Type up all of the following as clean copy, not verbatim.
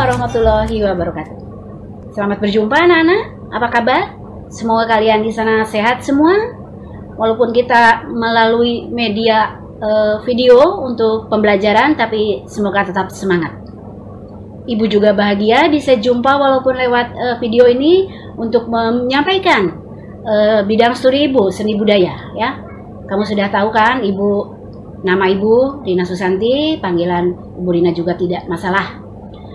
warahmatullahi wabarakatuh. Selamat berjumpa anak-anak. Apa kabar? Semoga kalian di sana sehat semua. Walaupun kita melalui media video untuk pembelajaran, tapi semoga tetap semangat. Ibu juga bahagia bisa jumpa walaupun lewat video ini untuk menyampaikan bidang studi ibu, seni budaya ya. Kamu sudah tahu kan nama ibu Rina Susanti, panggilan Ibu Rina juga tidak masalah.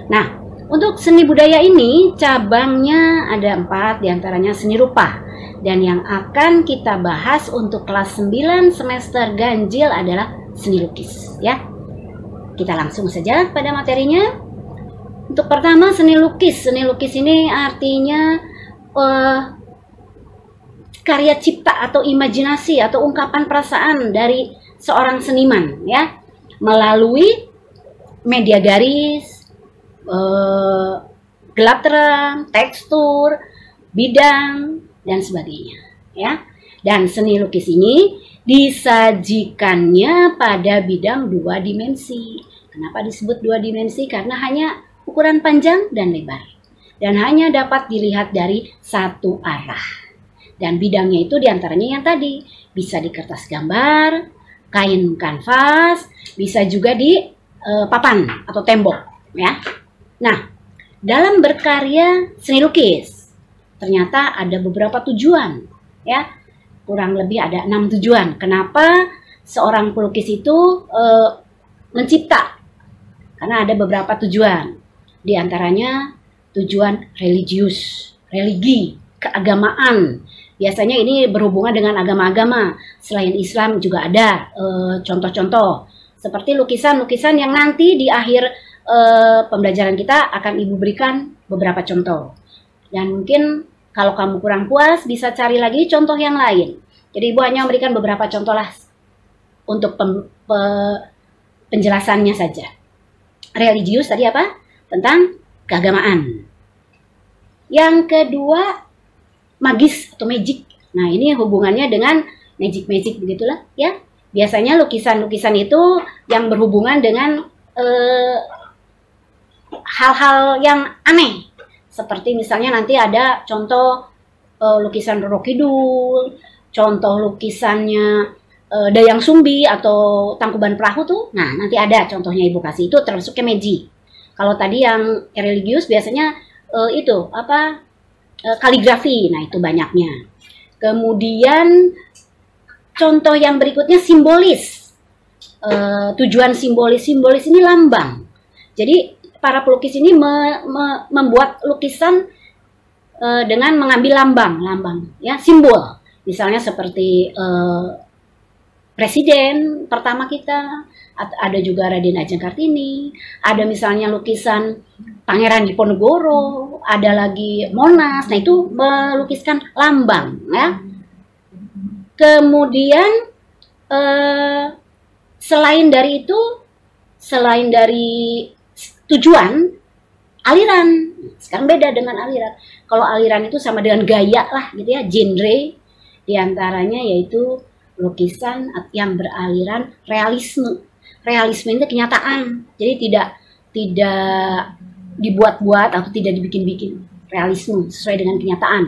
Nah, untuk seni budaya ini cabangnya ada 4, diantaranya seni rupa. Dan yang akan kita bahas untuk kelas 9 semester ganjil adalah seni lukis ya. Kita langsung saja pada materinya. Untuk pertama seni lukis. Seni lukis ini artinya karya cipta atau imajinasi atau ungkapan perasaan dari seorang seniman ya, melalui media garis, gelap terang, tekstur, bidang, dan sebagainya ya. Dan seni lukis ini disajikannya pada bidang 2 dimensi. Kenapa disebut 2 dimensi? Karena hanya ukuran panjang dan lebar, dan hanya dapat dilihat dari satu arah. Dan bidangnya itu diantaranya yang tadi, bisa di kertas gambar, kain kanvas, bisa juga di papan atau tembok ya. Nah, dalam berkarya seni lukis ternyata ada beberapa tujuan ya, kurang lebih ada 6 tujuan. Kenapa seorang pelukis itu mencipta? Karena ada beberapa tujuan, di antaranya tujuan religius, religi, keagamaan. Biasanya ini berhubungan dengan agama-agama. Selain Islam juga ada contoh-contoh seperti lukisan-lukisan yang nanti di akhir pembelajaran kita akan Ibu berikan beberapa contoh. Dan mungkin kalau kamu kurang puas bisa cari lagi contoh yang lain. Jadi Ibu hanya memberikan beberapa contoh lah untuk penjelasannya saja. Religius tadi apa? Tentang keagamaan. Yang kedua magis atau magic. Nah, ini hubungannya dengan magic begitulah ya. Biasanya lukisan-lukisan itu yang berhubungan dengan hal-hal yang aneh. Seperti misalnya nanti ada contoh lukisan Roro Kidul, contoh lukisannya Dayang Sumbi atau Tangkuban Perahu tuh. Nah, nanti ada contohnya Ibu kasih, itu termasuk ke magic. Kalau tadi yang religius biasanya kaligrafi. Nah, itu banyaknya. Kemudian contoh yang berikutnya simbolis. Tujuan simbolis ini lambang. Jadi para pelukis ini membuat lukisan dengan mengambil lambang ya, simbol. Misalnya seperti presiden pertama kita, ada juga Raden Ajeng Kartini, ada misalnya lukisan Pangeran Diponegoro, ada lagi Monas. Nah, itu melukiskan lambang ya. Kemudian selain dari tujuan, aliran. Sekarang beda dengan aliran. Kalau aliran itu sama dengan gaya lah gitu ya, genre. Diantaranya yaitu lukisan yang beraliran realisme. Realisme itu kenyataan. Jadi tidak dibuat-buat atau tidak dibikin-bikin. Realisme sesuai dengan kenyataan.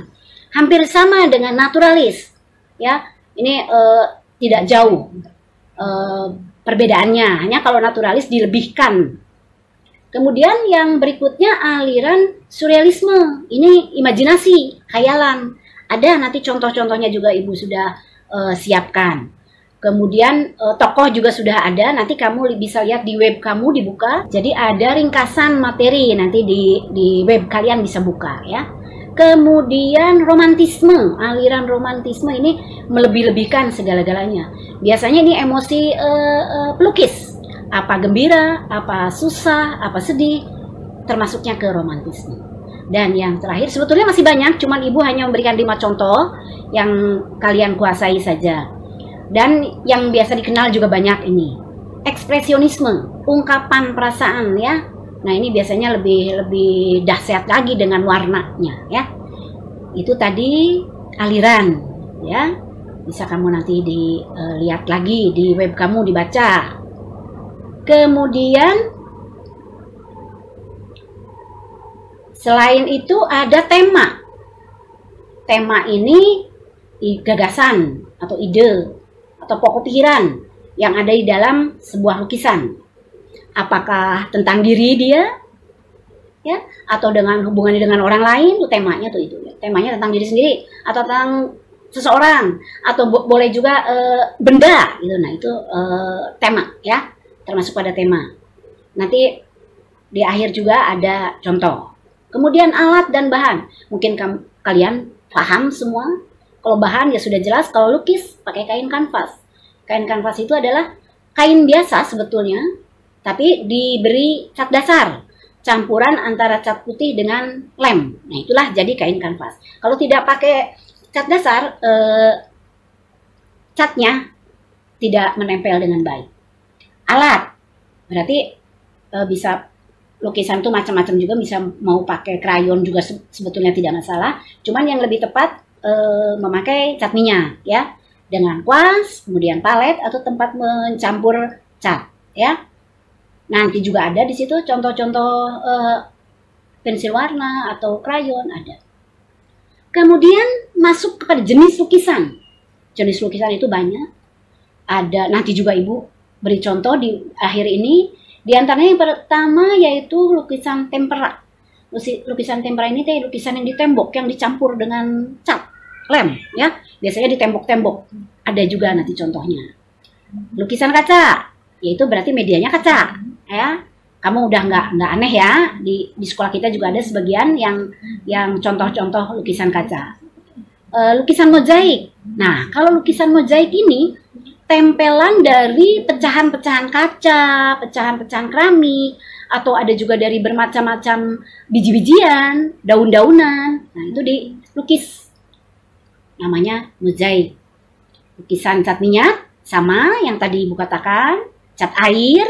Hampir sama dengan naturalis. Ya, ini tidak jauh perbedaannya. Hanya kalau naturalis dilebihkan. Kemudian yang berikutnya aliran surrealisme. Ini imajinasi, khayalan. Ada nanti contoh-contohnya juga Ibu sudah siapkan. Kemudian tokoh juga sudah ada. Nanti kamu bisa lihat di web kamu dibuka. Jadi ada ringkasan materi nanti di web kalian bisa buka ya. Kemudian romantisme. Aliran romantisme ini melebih-lebihkan segala-galanya. Biasanya ini emosi pelukis. Apa gembira, apa susah, apa sedih, termasuknya ke romantisme. Dan yang terakhir sebetulnya masih banyak, cuman Ibu hanya memberikan 5 contoh yang kalian kuasai saja. Dan yang biasa dikenal juga banyak ini, ekspresionisme, ungkapan perasaan ya. Nah, ini biasanya lebih dahsyat lagi dengan warnanya ya. Itu tadi aliran ya. Bisa kamu nanti dilihat lagi di web kamu, dibaca. Kemudian Selain itu ada tema. Tema ini gagasan atau ide atau pokok pikiran yang ada di dalam sebuah lukisan. Apakah tentang diri dia, ya, atau dengan hubungannya dengan orang lain, tuh temanya tuh itu. Temanya tentang diri sendiri atau tentang seseorang atau boleh juga benda gitu. Nah, itu tema ya, termasuk pada tema. Nanti di akhir juga ada contoh. Kemudian alat dan bahan. Mungkin kalian paham semua. Kalau bahan ya sudah jelas, kalau lukis pakai kain kanvas. Kain kanvas itu adalah kain biasa sebetulnya, tapi diberi cat dasar, campuran antara cat putih dengan lem. Nah, itulah jadi kain kanvas. Kalau tidak pakai cat dasar, catnya tidak menempel dengan baik. Alat, berarti bisa lukisan itu macam-macam juga, bisa mau pakai krayon juga sebetulnya tidak masalah. Cuman yang lebih tepat memakai cat minyak ya, dengan kuas, kemudian palet atau tempat mencampur cat ya. Nanti juga ada di situ contoh-contoh pensil warna atau krayon ada. Kemudian masuk kepada jenis lukisan. Jenis lukisan itu banyak. Ada, nanti juga Ibu beri contoh di akhir ini. Di antaranya yang pertama yaitu lukisan tempera. Lukisan tempera ini teh lukisan yang di tembok yang dicampur dengan cat lem ya. Biasanya di tembok-tembok. Ada juga nanti contohnya. Lukisan kaca, yaitu berarti medianya kaca ya. Kamu udah nggak aneh ya, di sekolah kita juga ada sebagian yang contoh-contoh lukisan kaca. Lukisan mozaik. Nah, kalau lukisan mozaik ini tempelan dari pecahan-pecahan kaca, pecahan-pecahan keramik, atau ada juga dari bermacam-macam biji-bijian, daun-daunan. Nah, itu dilukis. Namanya mozaik. Lukisan cat minyak, sama yang tadi Ibu katakan, cat air,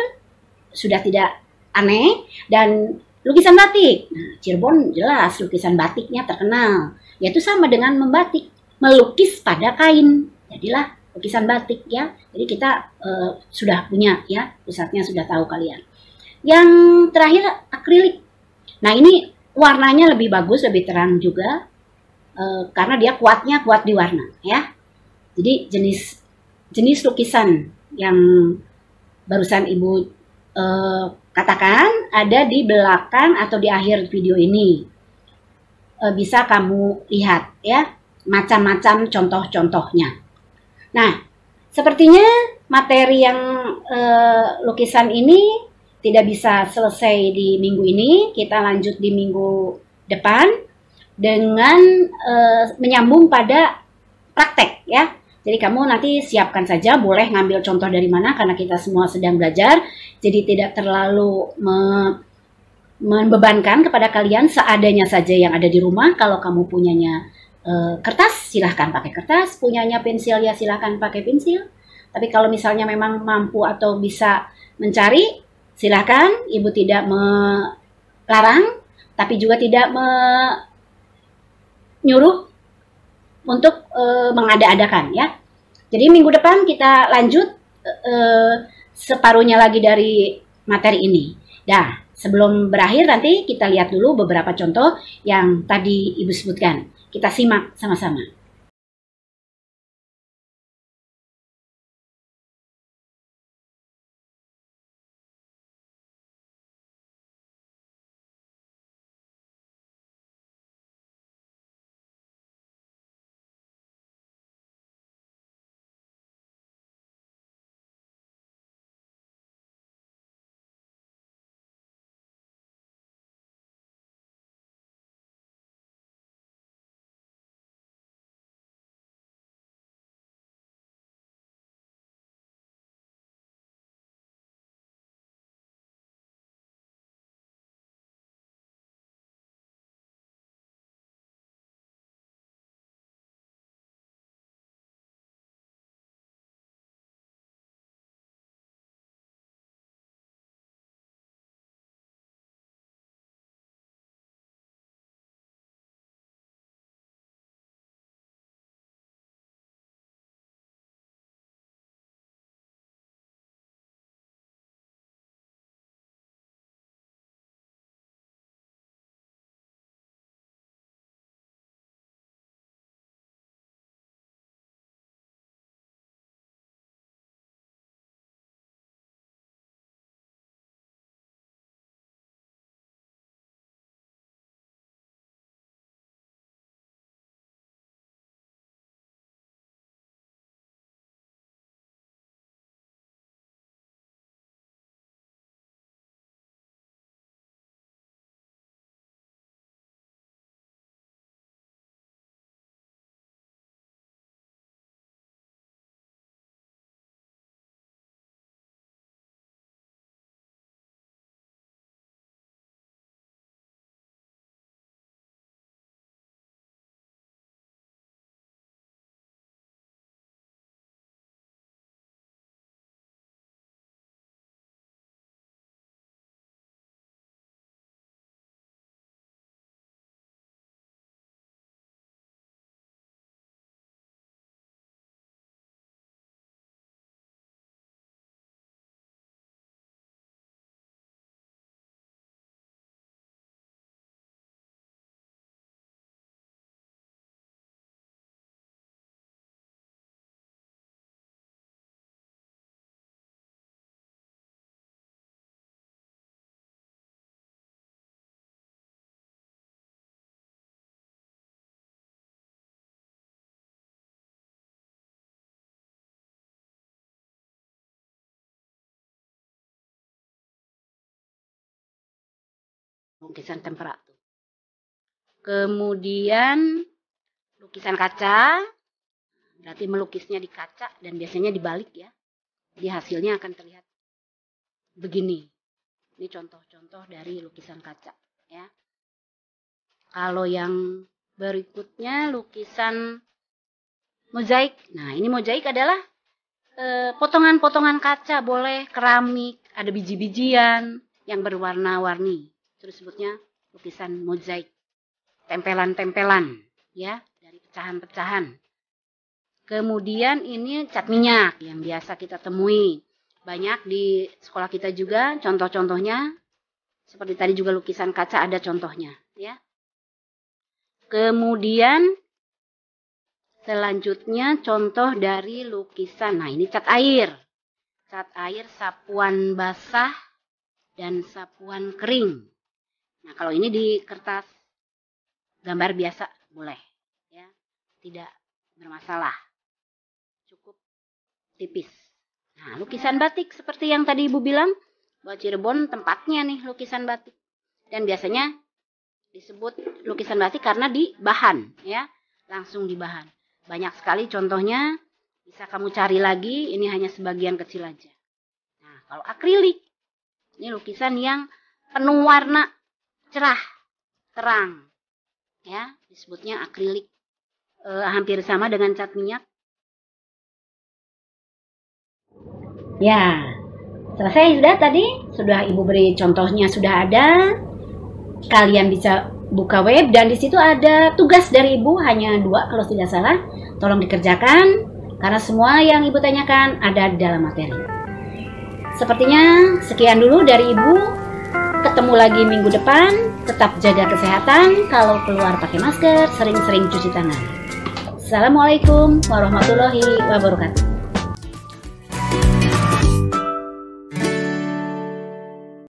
sudah tidak aneh, dan lukisan batik. Nah, Cirebon jelas lukisan batiknya terkenal, yaitu sama dengan membatik, melukis pada kain. Jadilah lukisan batik ya. Jadi kita sudah punya ya, pusatnya sudah tahu kalian. Yang terakhir akrilik. Nah, ini warnanya lebih bagus, lebih terang juga, karena dia kuat di warna ya. Jadi jenis lukisan yang barusan Ibu katakan ada di belakang atau di akhir video ini. Bisa kamu lihat ya, macam-macam contoh-contohnya. Nah, sepertinya materi yang lukisan ini tidak bisa selesai di minggu ini. Kita lanjut di minggu depan dengan menyambung pada praktek ya. Jadi kamu nanti siapkan saja, boleh ngambil contoh dari mana karena kita semua sedang belajar. Jadi tidak terlalu membebankan kepada kalian, seadanya saja yang ada di rumah. Kalau kamu punyanya kertas, silahkan pakai kertas. Punyanya pensil ya silahkan pakai pensil. Tapi kalau misalnya memang mampu atau bisa mencari, silahkan. Ibu tidak melarang, tapi juga tidak menyuruh untuk mengada-adakan ya. Jadi minggu depan kita lanjut separuhnya lagi dari materi ini. Nah, sebelum berakhir nanti kita lihat dulu beberapa contoh yang tadi Ibu sebutkan. Kita simak sama-sama. lukisan temperatur. Kemudian lukisan kaca, berarti melukisnya di kaca dan biasanya dibalik ya. Jadi hasilnya akan terlihat begini. Ini contoh-contoh dari lukisan kaca ya. Kalau yang berikutnya lukisan mozaik. Nah, ini mozaik adalah potongan-potongan kaca, boleh keramik, ada biji-bijian yang berwarna-warni. Terus sebutnya lukisan mozaik. Tempelan-tempelan ya, dari pecahan-pecahan. Kemudian ini cat minyak yang biasa kita temui. Banyak di sekolah kita juga contoh-contohnya. Seperti tadi juga lukisan kaca ada contohnya ya. Kemudian selanjutnya contoh dari lukisan. Nah, ini cat air. Cat air sapuan basah dan sapuan kering. Nah, kalau ini di kertas gambar biasa boleh ya. Tidak bermasalah. Cukup tipis. Nah, lukisan batik seperti yang tadi Ibu bilang, bahwa Cirebon tempatnya nih lukisan batik. Dan biasanya disebut lukisan batik karena di bahan ya, langsung di bahan. Banyak sekali contohnya, bisa kamu cari lagi, ini hanya sebagian kecil aja. Nah, kalau akrilik, ini lukisan yang penuh warna cerah, terang. Ya, disebutnya akrilik. Hampir sama dengan cat minyak. Ya, selesai sudah tadi, sudah Ibu beri contohnya sudah ada. Kalian bisa buka web dan di situ ada tugas dari Ibu, hanya 2 kalau tidak salah. Tolong dikerjakan karena semua yang Ibu tanyakan ada di dalam materi. Sepertinya sekian dulu dari Ibu. Ketemu lagi minggu depan. Tetap jaga kesehatan. Kalau keluar pakai masker, sering-sering cuci tangan. Assalamualaikum warahmatullahi wabarakatuh.